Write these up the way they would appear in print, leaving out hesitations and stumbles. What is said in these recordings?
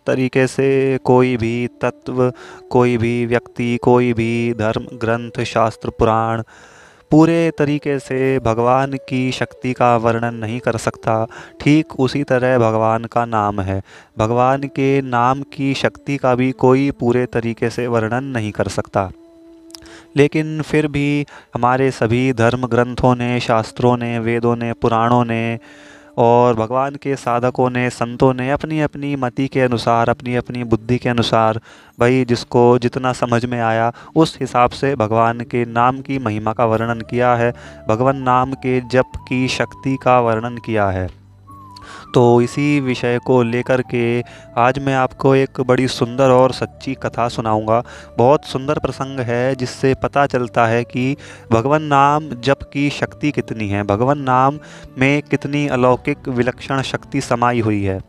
तरीके से कोई भी तत्व, कोई भी व्यक्ति, कोई भी धर्म ग्रंथ, शास्त्र, पुराण पूरे तरीके से भगवान की शक्ति का वर्णन नहीं कर सकता। ठीक उसी तरह भगवान का नाम है। भगवान के नाम की शक्ति का भी कोई पूरे तरीके से वर्णन नहीं कर सकता। लेकिन फिर भी हमारे सभी धर्म ग्रंथों ने, शास्त्रों ने, वेदों ने, पुराणों ने और भगवान के साधकों ने, संतों ने अपनी अपनी मति के अनुसार, अपनी अपनी बुद्धि के अनुसार, भाई जिसको जितना समझ में आया उस हिसाब से भगवान के नाम की महिमा का वर्णन किया है, भगवान नाम के जप की शक्ति का वर्णन किया है। तो इसी विषय को लेकर के आज मैं आपको एक बड़ी सुंदर और सच्ची कथा सुनाऊंगा। बहुत सुंदर प्रसंग है जिससे पता चलता है कि भगवान नाम जप की शक्ति कितनी है, भगवान नाम में कितनी अलौकिक विलक्षण शक्ति समाई हुई है।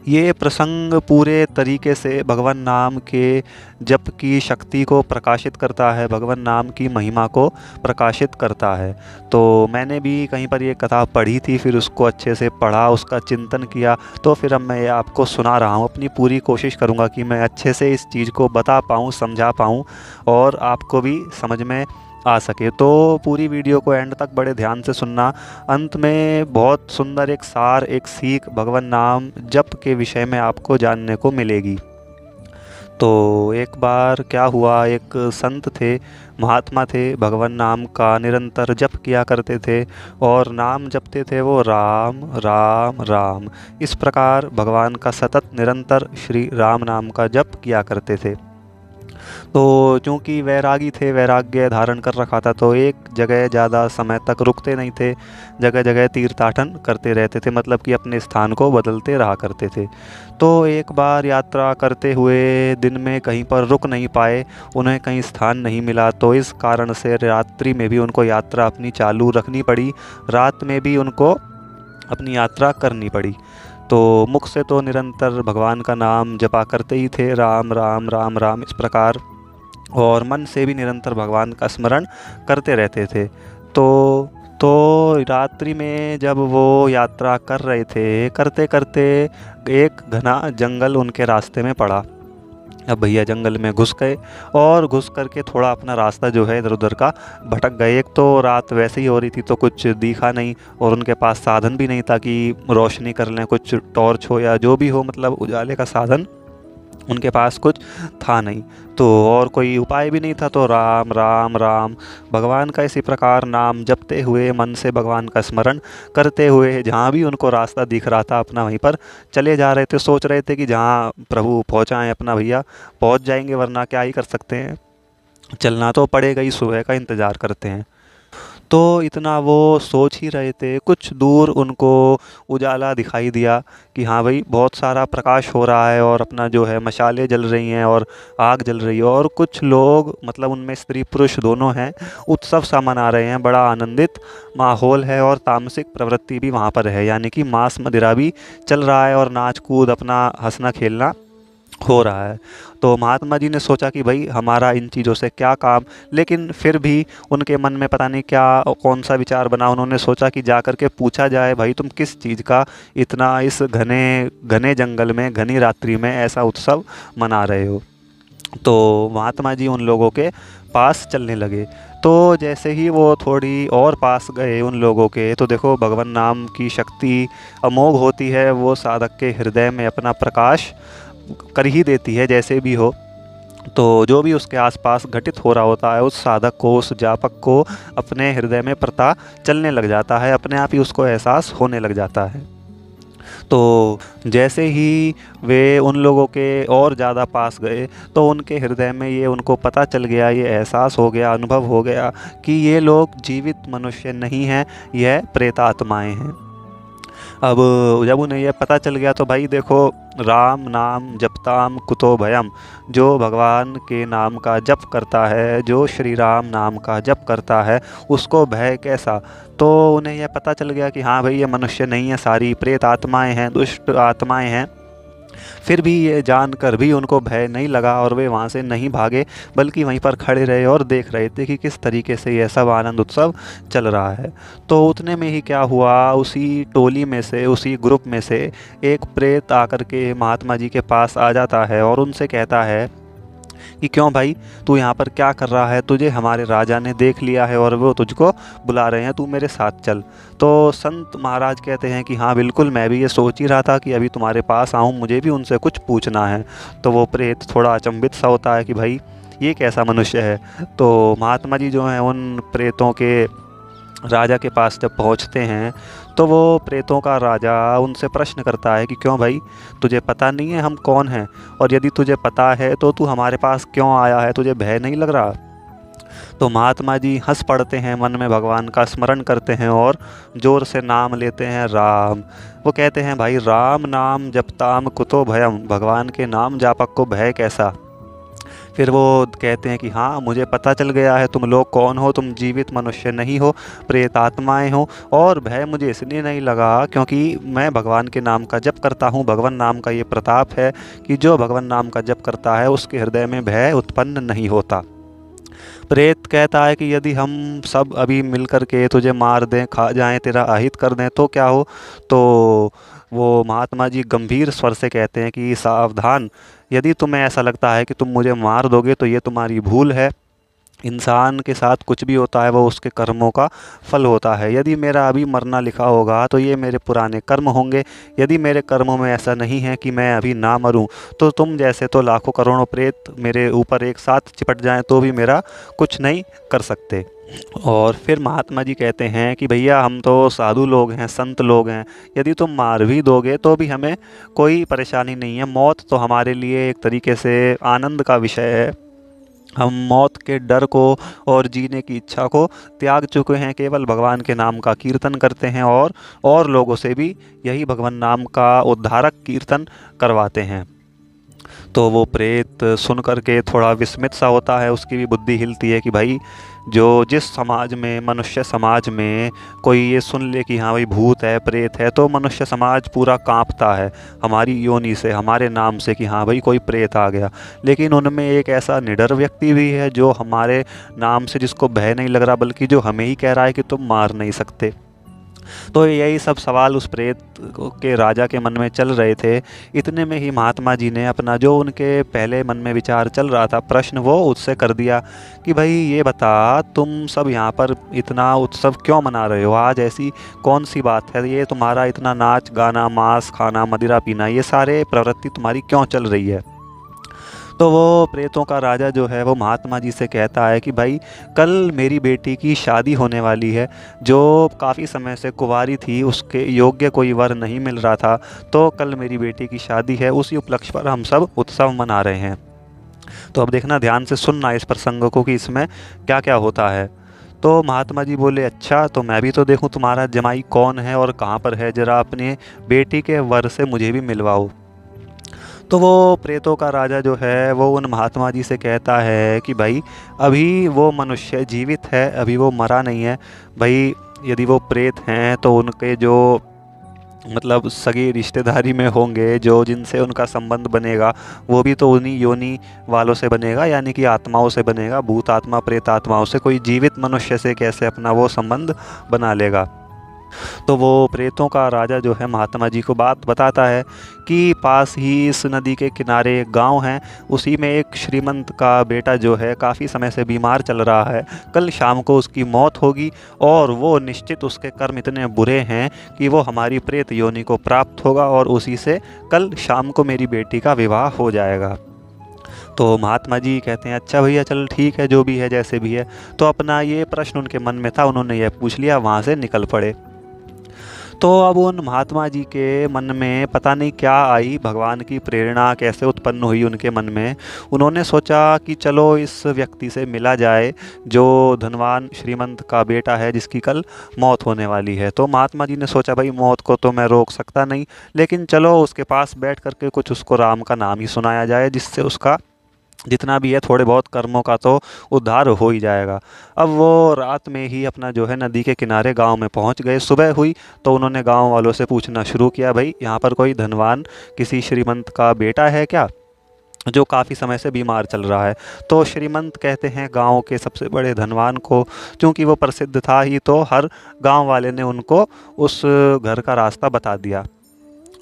ये प्रसंग पूरे तरीके से भगवान नाम के जप की शक्ति को प्रकाशित करता है, भगवान नाम की महिमा को प्रकाशित करता है। तो मैंने भी कहीं पर ये कथा पढ़ी थी, फिर उसको अच्छे से पढ़ा, उसका चिंतन किया, तो फिर अब मैं ये आपको सुना रहा हूँ। अपनी पूरी कोशिश करूँगा कि मैं अच्छे से इस चीज़ को बता पाऊँ, समझा पाऊँ और आपको भी समझ में आ सके। तो पूरी वीडियो को एंड तक बड़े ध्यान से सुनना। अंत में बहुत सुंदर एक सार, एक सीख भगवान नाम जप के विषय में आपको जानने को मिलेगी। तो एक बार क्या हुआ, एक संत थे, महात्मा थे, भगवान नाम का निरंतर जप किया करते थे और नाम जपते थे वो राम राम राम। इस प्रकार भगवान का सतत निरंतर श्री राम नाम का जप किया करते थे। तो चूँकि वैरागी थे, वैराग्य धारण कर रखा था, तो एक जगह ज़्यादा समय तक रुकते नहीं थे, जगह जगह तीर्थाटन करते रहते थे, मतलब कि अपने स्थान को बदलते रहा करते थे। तो एक बार यात्रा करते हुए दिन में कहीं पर रुक नहीं पाए, उन्हें कहीं स्थान नहीं मिला, तो इस कारण से रात्रि में भी उनको यात्रा अपनी चालू रखनी पड़ी, रात में भी उनको अपनी यात्रा करनी पड़ी। तो मुख से तो निरंतर भगवान का नाम जपा करते ही थे, राम राम राम राम इस प्रकार, और मन से भी निरंतर भगवान का स्मरण करते रहते थे। तो रात्रि में जब वो यात्रा कर रहे थे, करते करते एक घना जंगल उनके रास्ते में पड़ा। अब भैया जंगल में घुस गए और घुस करके थोड़ा अपना रास्ता जो है इधर उधर का भटक गए। एक तो रात वैसे ही हो रही थी तो कुछ दिखा नहीं, और उनके पास साधन भी नहीं था कि रोशनी कर लें, कुछ टॉर्च हो या जो भी हो, मतलब उजाले का साधन उनके पास कुछ था नहीं। तो और कोई उपाय भी नहीं था, तो राम राम राम भगवान का इसी प्रकार नाम जपते हुए, मन से भगवान का स्मरण करते हुए, जहाँ भी उनको रास्ता दिख रहा था अपना वहीं पर चले जा रहे थे। सोच रहे थे कि जहाँ प्रभु पहुँचाएँ अपना भैया पहुँच जाएंगे, वरना क्या ही कर सकते हैं, चलना तो पड़ेगा ही, सुबह का इंतज़ार करते हैं। तो इतना वो सोच ही रहे थे, कुछ दूर उनको उजाला दिखाई दिया कि हाँ भाई बहुत सारा प्रकाश हो रहा है और अपना जो है मशालें जल रही हैं और आग जल रही है, और कुछ लोग, मतलब उनमें स्त्री पुरुष दोनों हैं, उत्सव सा मना रहे हैं, बड़ा आनंदित माहौल है और तामसिक प्रवृत्ति भी वहाँ पर है, यानी कि मांस मदिरा भी चल रहा है और नाच कूद, अपना हंसना खेलना हो रहा है। तो महात्मा जी ने सोचा कि भाई हमारा इन चीज़ों से क्या काम, लेकिन फिर भी उनके मन में पता नहीं क्या कौन सा विचार बना, उन्होंने सोचा कि जा कर के पूछा जाए, भाई तुम किस चीज़ का इतना इस घने घने जंगल में, घनी रात्रि में ऐसा उत्सव मना रहे हो। तो महात्मा जी उन लोगों के पास चलने लगे। तो जैसे ही वो थोड़ी और पास गए उन लोगों के, तो देखो भगवान नाम की शक्ति अमोघ होती है, वो साधक के हृदय में अपना प्रकाश कर ही देती है जैसे भी हो। तो जो भी उसके आसपास घटित हो रहा होता है, उस साधक को, उस जापक को अपने हृदय में पता चलने लग जाता है, अपने आप ही उसको एहसास होने लग जाता है। तो जैसे ही वे उन लोगों के और ज़्यादा पास गए, तो उनके हृदय में ये उनको पता चल गया, ये एहसास हो गया, अनुभव हो गया कि ये लोग जीवित मनुष्य नहीं हैं, यह प्रेतात्माएं हैं। अब जब उन्हें यह पता चल गया, तो भाई देखो, राम नाम जपताम कुतो भयम, जो भगवान के नाम का जप करता है, जो श्री राम नाम का जप करता है, उसको भय कैसा। तो उन्हें यह पता चल गया कि हाँ भाई ये मनुष्य नहीं है, सारी प्रेत आत्माएं हैं, दुष्ट आत्माएं हैं, फिर भी ये जानकर भी उनको भय नहीं लगा और वे वहाँ से नहीं भागे, बल्कि वहीं पर खड़े रहे और देख रहे थे कि किस तरीके से यह सब आनंद उत्सव चल रहा है। तो उतने में ही क्या हुआ, उसी टोली में से, उसी ग्रुप में से एक प्रेत आकर के महात्मा जी के पास आ जाता है और उनसे कहता है कि क्यों भाई, तू यहाँ पर क्या कर रहा है? तुझे हमारे राजा ने देख लिया है और वो तुझको बुला रहे हैं, तू मेरे साथ चल। तो संत महाराज कहते हैं कि हाँ बिल्कुल, मैं भी ये सोच ही रहा था कि अभी तुम्हारे पास आऊँ, मुझे भी उनसे कुछ पूछना है। तो वो प्रेत थोड़ा अचंभित सा होता है कि भाई ये कैसा मनुष्य है। तो महात्मा जी जो हैं उन प्रेतों के राजा के पास जब पहुंचते हैं तो वो प्रेतों का राजा उनसे प्रश्न करता है कि क्यों भाई, तुझे पता नहीं है हम कौन हैं? और यदि तुझे पता है तो तू हमारे पास क्यों आया है? तुझे भय नहीं लग रहा? तो महात्मा जी हंस पड़ते हैं, मन में भगवान का स्मरण करते हैं और ज़ोर से नाम लेते हैं, राम। वो कहते हैं भाई, राम नाम जपताम कुतो भयम, भगवान के नाम जापक को भय कैसा? फिर वो कहते हैं कि हाँ मुझे पता चल गया है तुम लोग कौन हो, तुम जीवित मनुष्य नहीं हो, प्रेत आत्माएं हो। और भय मुझे इसलिए नहीं लगा क्योंकि मैं भगवान के नाम का जप करता हूँ। भगवान नाम का ये प्रताप है कि जो भगवान नाम का जप करता है उसके हृदय में भय उत्पन्न नहीं होता। प्रेत कहता है कि यदि हम सब अभी मिल कर के तुझे मार दें, खा जाएं, तेरा अहित कर दें तो क्या हो? तो वो महात्मा जी गंभीर स्वर से कहते हैं कि सावधान, यदि तुम्हें ऐसा लगता है कि तुम मुझे मार दोगे तो ये तुम्हारी भूल है। इंसान के साथ कुछ भी होता है वो उसके कर्मों का फल होता है। यदि मेरा अभी मरना लिखा होगा तो ये मेरे पुराने कर्म होंगे। यदि मेरे कर्मों में ऐसा नहीं है कि मैं अभी ना मरूं, तो तुम जैसे तो लाखों करोड़ों प्रेत मेरे ऊपर एक साथ चिपट जाएं तो भी मेरा कुछ नहीं कर सकते। और फिर महात्मा जी कहते हैं कि भैया हम तो साधु लोग हैं, संत लोग हैं, यदि तुम मार भी दोगे तो भी हमें कोई परेशानी नहीं है। मौत तो हमारे लिए एक तरीके से आनंद का विषय है। हम मौत के डर को और जीने की इच्छा को त्याग चुके हैं, केवल भगवान के नाम का कीर्तन करते हैं और लोगों से भी यही भगवान नाम का उद्धारक कीर्तन करवाते हैं। तो वो प्रेत सुन कर के थोड़ा विस्मित सा होता है, उसकी भी बुद्धि हिलती है कि भाई जो जिस समाज में, मनुष्य समाज में कोई ये सुन ले कि हाँ भाई भूत है, प्रेत है, तो मनुष्य समाज पूरा कांपता है हमारी योनि से, हमारे नाम से कि हाँ भाई कोई प्रेत आ गया। लेकिन उनमें एक ऐसा निडर व्यक्ति भी है जो हमारे नाम से, जिसको भय नहीं लग रहा, बल्कि जो हमें ही कह रहा है कि तुम मार नहीं सकते। तो यही सब सवाल उस प्रेत के राजा के मन में चल रहे थे। इतने में ही महात्मा जी ने अपना जो उनके पहले मन में विचार चल रहा था, प्रश्न, वो उससे कर दिया कि भाई ये बता, तुम सब यहाँ पर इतना उत्सव क्यों मना रहे हो? आज ऐसी कौन सी बात है? ये तुम्हारा इतना नाच गाना, मांस खाना, मदिरा पीना, ये सारे प्रवृत्ति तुम्हारी क्यों चल रही है? तो वो प्रेतों का राजा जो है वो महात्मा जी से कहता है कि भाई कल मेरी बेटी की शादी होने वाली है, जो काफ़ी समय से कुंवारी थी, उसके योग्य कोई वर नहीं मिल रहा था। तो कल मेरी बेटी की शादी है, उसी उपलक्ष्य पर हम सब उत्सव मना रहे हैं। तो अब देखना, ध्यान से सुनना इस प्रसंग को कि इसमें क्या क्या होता है। तो महात्मा जी बोले, अच्छा तो मैं भी तो देखूं तुम्हारा जमाई कौन है और कहाँ पर है, जरा अपने बेटी के वर से मुझे भी मिलवाओ। तो वो प्रेतों का राजा जो है वो उन महात्मा जी से कहता है कि भाई अभी वो मनुष्य जीवित है, अभी वो मरा नहीं है। भाई यदि वो प्रेत हैं तो उनके जो मतलब सगी रिश्तेदारी में होंगे, जो जिनसे उनका संबंध बनेगा वो भी तो उन्हीं योनि वालों से बनेगा, यानी कि आत्माओं से बनेगा। भूत आत्मा, प्रेत आत्माओं से कोई जीवित मनुष्य से कैसे अपना वो संबंध बना लेगा? तो वो प्रेतों का राजा जो है महात्मा जी को बात बताता है कि पास ही इस नदी के किनारे एक गांव है, उसी में एक श्रीमंत का बेटा जो है काफ़ी समय से बीमार चल रहा है। कल शाम को उसकी मौत होगी और वो निश्चित, उसके कर्म इतने बुरे हैं कि वो हमारी प्रेत योनि को प्राप्त होगा और उसी से कल शाम को मेरी बेटी का विवाह हो जाएगा। तो महात्मा जी कहते हैं, अच्छा भैया चल ठीक है, जो भी है जैसे भी है। तो अपना ये प्रश्न उनके मन में था, उन्होंने यह पूछ लिया, वहाँ से निकल पड़े। तो अब उन महात्मा जी के मन में पता नहीं क्या आई, भगवान की प्रेरणा कैसे उत्पन्न हुई उनके मन में। उन्होंने सोचा कि चलो इस व्यक्ति से मिला जाए जो धनवान श्रीमंत का बेटा है, जिसकी कल मौत होने वाली है। तो महात्मा जी ने सोचा भाई मौत को तो मैं रोक सकता नहीं, लेकिन चलो उसके पास बैठ करके कुछ उसको राम का नाम ही सुनाया जाए, जिससे उसका जितना भी है थोड़े बहुत कर्मों का तो उद्धार हो ही जाएगा। अब वो रात में ही अपना जो है नदी के किनारे गांव में पहुंच गए। सुबह हुई तो उन्होंने गांव वालों से पूछना शुरू किया, भाई यहाँ पर कोई धनवान किसी श्रीमंत का बेटा है क्या, जो काफ़ी समय से बीमार चल रहा है। तो श्रीमंत कहते हैं गांव के सबसे बड़े धनवान को, क्योंकि वो प्रसिद्ध था ही तो हर गांव वाले ने उनको उस घर का रास्ता बता दिया।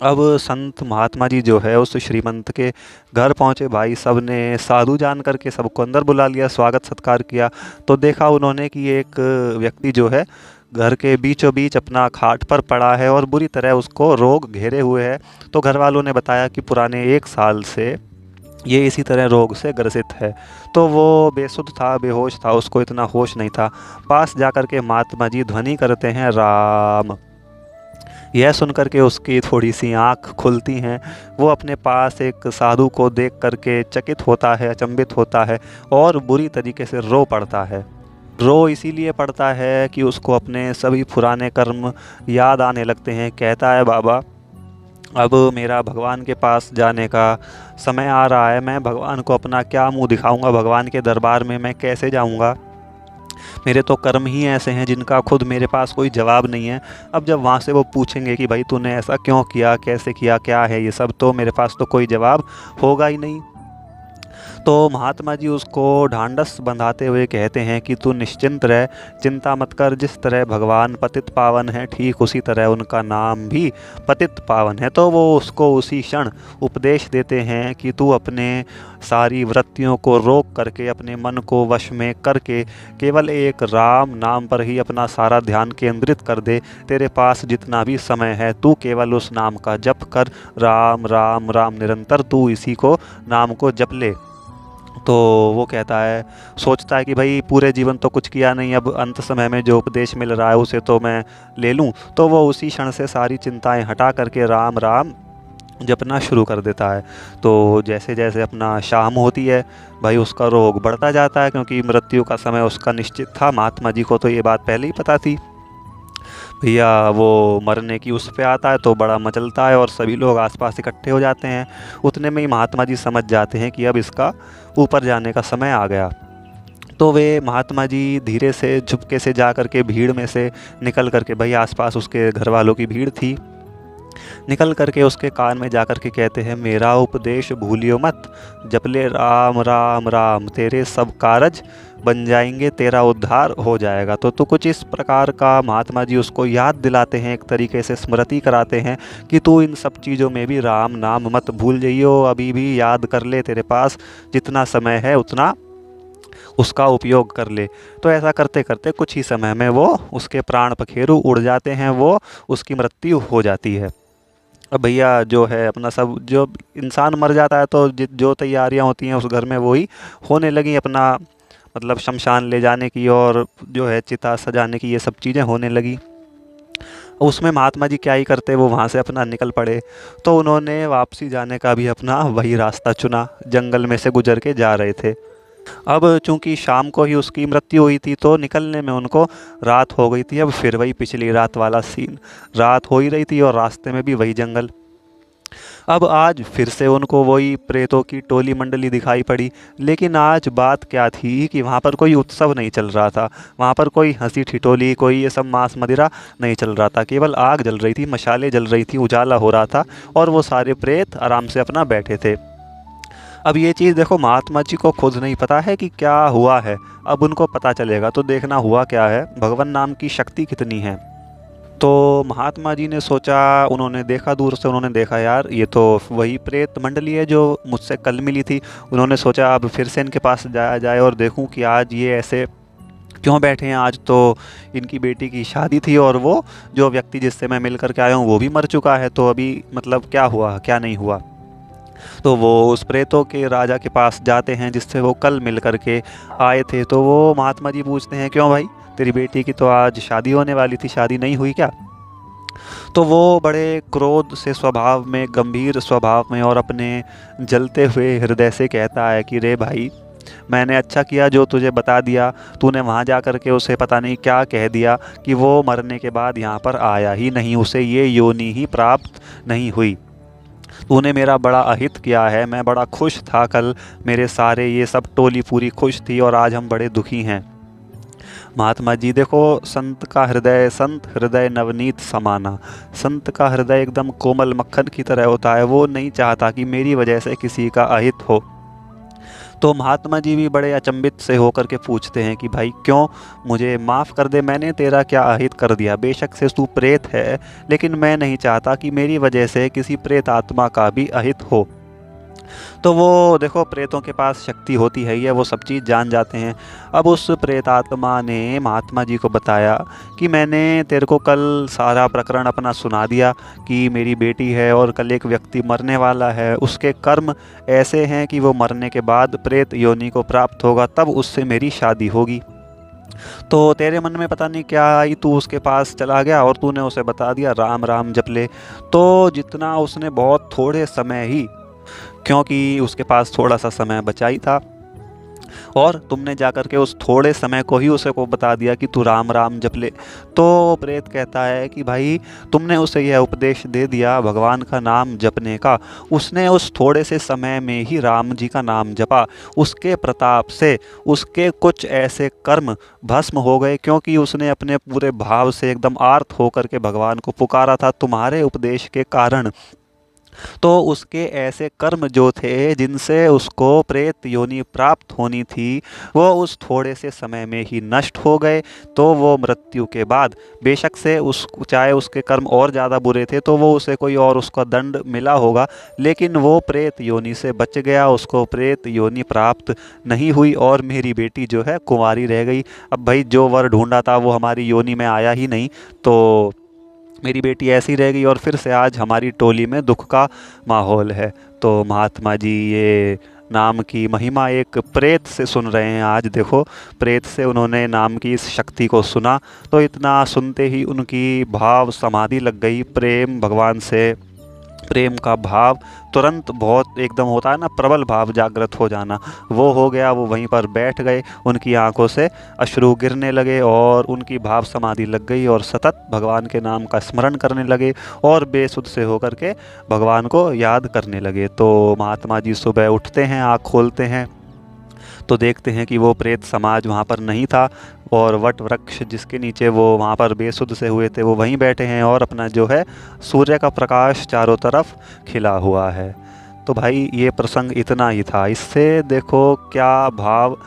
अब संत महात्मा जी जो है उस श्रीमंत के घर पहुंचे। भाई सब ने साधु जान करके सबको अंदर बुला लिया, स्वागत सत्कार किया। तो देखा उन्होंने कि एक व्यक्ति जो है घर के बीचों बीच अपना खाट पर पड़ा है और बुरी तरह उसको रोग घेरे हुए है। तो घर वालों ने बताया कि पुराने 1 साल से ये इसी तरह रोग से ग्रसित है। तो वो बेसुध था, बेहोश था, उसको इतना होश नहीं था। पास जाकर के महात्मा जी ध्वनि करते हैं राम। यह सुन करके उसकी थोड़ी सी आँख खुलती हैं। वो अपने पास एक साधु को देख करके चकित होता है, अचंभित होता है और बुरी तरीके से रो पड़ता है। रो इसीलिए पड़ता है कि उसको अपने सभी पुराने कर्म याद आने लगते हैं। कहता है, बाबा अब मेरा भगवान के पास जाने का समय आ रहा है। मैं भगवान को अपना क्या मुंह दिखाऊंगा, भगवान के दरबार में मैं कैसे जाऊंगा। मेरे तो कर्म ही ऐसे हैं जिनका खुद मेरे पास कोई जवाब नहीं है। अब जब वहाँ से वो पूछेंगे कि भाई तूने ऐसा क्यों किया, कैसे किया, क्या है ये सब, तो मेरे पास तो कोई जवाब होगा ही नहीं। तो महात्मा जी उसको ढांढस बंधाते हुए कहते हैं कि तू निश्चिंत रह, चिंता मत कर। जिस तरह भगवान पतित पावन है, ठीक उसी तरह उनका नाम भी पतित पावन है। तो वो उसको उसी क्षण उपदेश देते हैं कि तू अपने सारी वृत्तियों को रोक करके, अपने मन को वश में करके केवल एक राम नाम पर ही अपना सारा ध्यान केंद्रित कर दे। तेरे पास जितना भी समय है तू केवल उस नाम का जप कर। राम राम राम निरंतर तू इसी को नाम को जप ले। तो वो कहता है, सोचता है कि भाई पूरे जीवन तो कुछ किया नहीं, अब अंत समय में जो उपदेश मिल रहा है उसे तो मैं ले लूं। तो वो उसी क्षण से सारी चिंताएं हटा करके राम राम जपना शुरू कर देता है। तो जैसे जैसे अपना शाम होती है, भाई उसका रोग बढ़ता जाता है, क्योंकि मृत्यु का समय उसका निश्चित था। महात्मा जी को तो ये बात पहले ही पता थी। भैया वो मरने की उस पे आता है तो बड़ा मचलता है और सभी लोग आसपास इकट्ठे हो जाते हैं। उतने में ही महात्मा जी समझ जाते हैं कि अब इसका ऊपर जाने का समय आ गया। तो वे महात्मा जी धीरे से झुपके से जा कर के भीड़ में से निकल करके, भाई आसपास उसके घर वालों की भीड़ थी, निकल करके उसके कान में जा कर के कहते हैं, मेरा उपदेश भूलियो मत, जपले राम राम राम, तेरे सब कारज बन जाएंगे, तेरा उद्धार हो जाएगा। तो कुछ इस प्रकार का महात्मा जी उसको याद दिलाते हैं, एक तरीके से स्मृति कराते हैं कि तू इन सब चीज़ों में भी राम नाम मत भूल जाइयो, अभी भी याद कर ले, तेरे पास जितना समय है उतना उसका उपयोग कर ले। तो ऐसा करते करते कुछ ही समय में वो उसके प्राण पखेरु उड़ जाते हैं, वो उसकी मृत्यु हो जाती है। अब भैया जो है अपना सब, जो इंसान मर जाता है तो जो तैयारियां होती हैं उस घर में वही होने लगी, अपना मतलब शमशान ले जाने की और जो है चिता सजाने की, ये सब चीज़ें होने लगी। उसमें महात्मा जी क्या ही करते, वो वहाँ से अपना निकल पड़े। तो उन्होंने वापसी जाने का भी अपना वही रास्ता चुना, जंगल में से गुजर के जा रहे थे। अब चूंकि शाम को ही उसकी मृत्यु हुई थी तो निकलने में उनको रात हो गई थी। अब फिर वही पिछली रात वाला सीन, रात हो ही रही थी और रास्ते में भी वही जंगल। अब आज फिर से उनको वही प्रेतों की टोली मंडली दिखाई पड़ी। लेकिन आज बात क्या थी कि वहाँ पर कोई उत्सव नहीं चल रहा था, वहाँ पर कोई हंसी ठिठोली, कोई ये सब मांस मदिरा नहीं चल रहा था। केवल आग जल रही थी, मशालें जल रही थी, उजाला हो रहा था और वो सारे प्रेत आराम से अपना बैठे थे। अब ये चीज़ देखो, महात्मा जी को खुद नहीं पता है कि क्या हुआ है, अब उनको पता चलेगा तो देखना हुआ क्या है, भगवान नाम की शक्ति कितनी है। तो महात्मा जी ने सोचा, उन्होंने देखा दूर से, उन्होंने देखा यार ये तो वही प्रेत मंडली है जो मुझसे कल मिली थी। उन्होंने सोचा अब फिर से इनके पास जाया जाए और देखूं कि आज ये ऐसे क्यों बैठे हैं। आज तो इनकी बेटी की शादी थी और वो जो व्यक्ति जिससे मैं मिल कर के आया हूँ वो भी मर चुका है, तो अभी मतलब क्या हुआ क्या नहीं हुआ। तो वो उस प्रेतों के राजा के पास जाते हैं जिससे वो कल मिल कर के आए थे। तो वो महात्मा जी पूछते हैं, क्यों भाई, तेरी बेटी की तो आज शादी होने वाली थी, शादी नहीं हुई क्या। तो वो बड़े क्रोध से स्वभाव में, गंभीर स्वभाव में और अपने जलते हुए हृदय से कहता है कि रे भाई, मैंने अच्छा किया जो तुझे बता दिया। तूने वहाँ जा कर के उसे पता नहीं क्या कह दिया कि वो मरने के बाद यहाँ पर आया ही नहीं, उसे ये योनि ही प्राप्त नहीं हुई। तूने मेरा बड़ा अहित किया है। मैं बड़ा खुश था कल, मेरे सारे ये सब टोली पूरी खुश थी, और आज हम बड़े दुखी हैं। महात्मा जी देखो, संत हृदय नवनीत समाना। संत का हृदय एकदम कोमल मक्खन की तरह होता है, वो नहीं चाहता कि मेरी वजह से किसी का अहित हो। तो महात्मा जी भी बड़े अचंभित से होकर के पूछते हैं कि भाई क्यों, मुझे माफ़ कर दे, मैंने तेरा क्या अहित कर दिया। बेशक से तू प्रेत है, लेकिन मैं नहीं चाहता कि मेरी वजह से किसी प्रेत आत्मा का भी अहित हो। तो वो देखो, प्रेतों के पास शक्ति होती है, ये वो सब चीज़ जान जाते हैं। अब उस प्रेतात्मा ने महात्मा जी को बताया कि मैंने तेरे को कल सारा प्रकरण अपना सुना दिया कि मेरी बेटी है और कल एक व्यक्ति मरने वाला है, उसके कर्म ऐसे हैं कि वो मरने के बाद प्रेत योनि को प्राप्त होगा, तब उससे मेरी शादी होगी। तो तेरे मन में पता नहीं क्या आई, तू उसके पास चला गया और तूने उसे बता दिया राम राम जप ले। तो जितना उसने बहुत थोड़े समय ही, क्योंकि उसके पास थोड़ा सा समय बचा ही था, और तुमने जाकर के उस थोड़े समय को ही उसे को बता दिया कि तू राम राम जप ले। तो प्रेत कहता है कि भाई तुमने उसे यह उपदेश दे दिया भगवान का नाम जपने का, उसने उस थोड़े से समय में ही राम जी का नाम जपा, उसके प्रताप से उसके कुछ ऐसे कर्म भस्म हो गए, क्योंकि उसने अपने पूरे भाव से एकदम आर्त होकर के भगवान को पुकारा था तुम्हारे उपदेश के कारण। तो उसके ऐसे कर्म जो थे जिनसे उसको प्रेत योनि प्राप्त होनी थी, वो उस थोड़े से समय में ही नष्ट हो गए। तो वो मृत्यु के बाद बेशक से उस चाहे उसके कर्म और ज़्यादा बुरे थे तो वो उसे कोई और उसका दंड मिला होगा, लेकिन वो प्रेत योनि से बच गया, उसको प्रेत योनि प्राप्त नहीं हुई, और मेरी बेटी जो है कुंवारी रह गई। अब भाई जो वर ढूंढा था वो हमारी योनि में आया ही नहीं, तो मेरी बेटी ऐसी रह गई, और फिर से आज हमारी टोली में दुख का माहौल है। तो महात्मा जी ये नाम की महिमा एक प्रेत से सुन रहे हैं आज। देखो, प्रेत से उन्होंने नाम की इस शक्ति को सुना, तो इतना सुनते ही उनकी भाव समाधि लग गई। प्रेम भगवान से, प्रेम का भाव तुरंत बहुत एकदम होता है ना, प्रबल भाव जागृत हो जाना, वो हो गया। वो वहीं पर बैठ गए, उनकी आंखों से अश्रु गिरने लगे और उनकी भाव समाधि लग गई, और सतत भगवान के नाम का स्मरण करने लगे और बेसुध से होकर के भगवान को याद करने लगे। तो महात्मा जी सुबह उठते हैं, आँख खोलते हैं तो देखते हैं कि वो प्रेत समाज वहाँ पर नहीं था, और वट वृक्ष जिसके नीचे वो वहाँ पर बेसुध से हुए थे वो वहीं बैठे हैं, और अपना जो है सूर्य का प्रकाश चारों तरफ खिला हुआ है। तो भाई ये प्रसंग इतना ही था। इससे देखो क्या भाव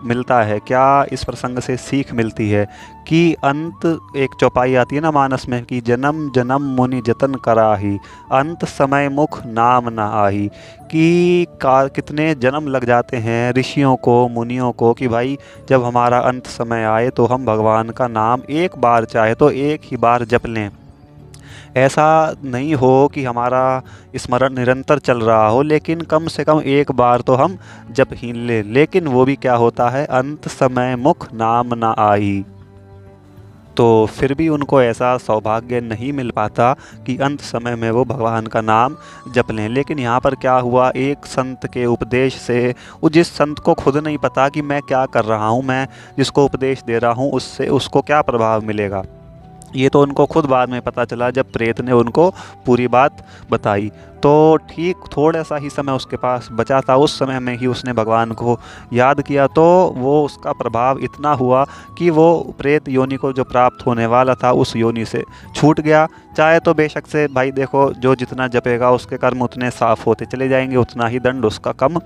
मिलता है, क्या इस प्रसंग से सीख मिलती है कि अंत, एक चौपाई आती है ना मानस में कि जन्म जन्म मुनि जतन कराही, अंत समय मुख नाम न आही। कि कितने जन्म लग जाते हैं ऋषियों को, मुनियों को, कि भाई जब हमारा अंत समय आए तो हम भगवान का नाम एक बार चाहे तो एक ही बार जप लें। ऐसा नहीं हो कि हमारा स्मरण निरंतर चल रहा हो, लेकिन कम से कम एक बार तो हम जप ही ले। लेकिन वो भी क्या होता है, अंत समय मुख नाम ना आई। तो फिर भी उनको ऐसा सौभाग्य नहीं मिल पाता कि अंत समय में वो भगवान का नाम जप लें। लेकिन यहाँ पर क्या हुआ, एक संत के उपदेश से, वो जिस संत को खुद नहीं पता कि मैं क्या कर रहा हूँ, मैं जिसको उपदेश दे रहा हूँ उससे उसको क्या प्रभाव मिलेगा, ये तो उनको खुद बाद में पता चला जब प्रेत ने उनको पूरी बात बताई। तो ठीक थोड़ा सा ही समय उसके पास बचा था, उस समय में ही उसने भगवान को याद किया, तो वो उसका प्रभाव इतना हुआ कि वो प्रेत योनि को जो प्राप्त होने वाला था उस योनि से छूट गया। चाहे तो बेशक से भाई देखो, जो जितना जपेगा उसके कर्म उतने साफ होते चले जाएंगे, उतना ही दंड उसका कम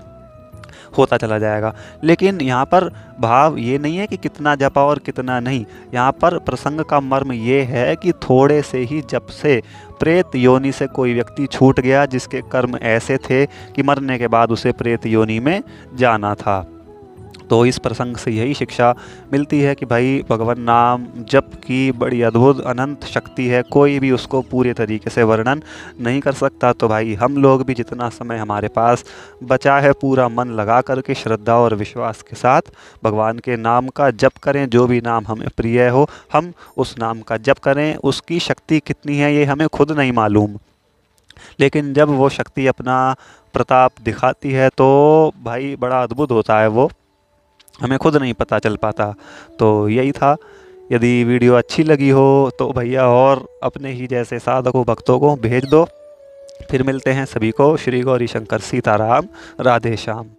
होता चला जाएगा। लेकिन यहाँ पर भाव ये नहीं है कि कितना जपा और कितना नहीं, यहाँ पर प्रसंग का मर्म ये है कि थोड़े से ही जप से प्रेत योनि से कोई व्यक्ति छूट गया जिसके कर्म ऐसे थे कि मरने के बाद उसे प्रेत योनि में जाना था। तो इस प्रसंग से यही शिक्षा मिलती है कि भाई भगवान नाम जप की बड़ी अद्भुत अनंत शक्ति है, कोई भी उसको पूरे तरीके से वर्णन नहीं कर सकता। तो भाई हम लोग भी जितना समय हमारे पास बचा है, पूरा मन लगा करके श्रद्धा और विश्वास के साथ भगवान के नाम का जप करें। जो भी नाम हमें प्रिय हो हम उस नाम का जप करें। उसकी शक्ति कितनी है ये हमें खुद नहीं मालूम, लेकिन जब वो शक्ति अपना प्रताप दिखाती है तो भाई बड़ा अद्भुत होता है, वो हमें खुद नहीं पता चल पाता। तो यही था। यदि वीडियो अच्छी लगी हो तो भैया और अपने ही जैसे साधकों भक्तों को भेज दो, फिर मिलते हैं सभी को। श्री गौरी शंकर सीताराम, राधे श्याम।